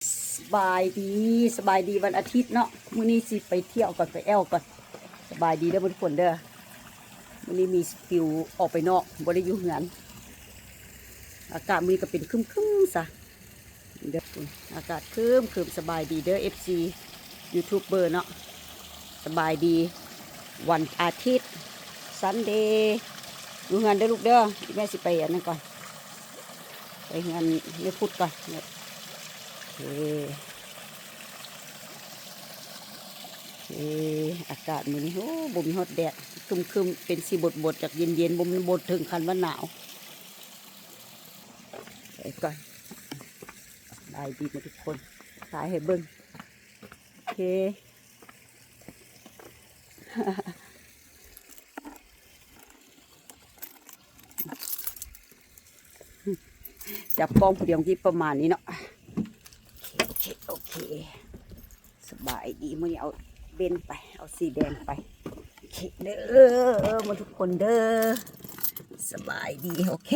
สบายดีสบายดีวันอาทิตย์เนาะมื้อนี้สิไปเที่ยวก่อนไปแอลก่อนสบายดีเด้อทุกคนเด้อมื้อนี้มีฟิวออกไปนอกบ่ได้อยู่เฮือนอากาศมื้อนี้ก็เป็นครึ้มๆซะเด้ออากาศครึ้มสบายดีเด้อ FC ยูทูบเบอร์เนาะสบายดีวันอาทิตย์ซันเดย์อยู่เฮือนเด้อลูกเด้อแม่สิไปอันนั้นก่อนไปเฮือนไม่พูดก่อนอากาศมื้อนี้โอ้บ่มีฮอดแดดครึมๆเป็นสิบดจากเย็นๆบ่มันบดถึงขั้นว่าหนาวไปก่อนได้ดีมาทุกคนถ่ายให้เบิ่งโอเคจับกล้องผู้เดียวที่ประมาณนี้เนาะโอเคสบายดีมื้อนี้เอาเบนไปเอาสีแดงไปเด้อมาทุกคนเด้อสบายดีโอเค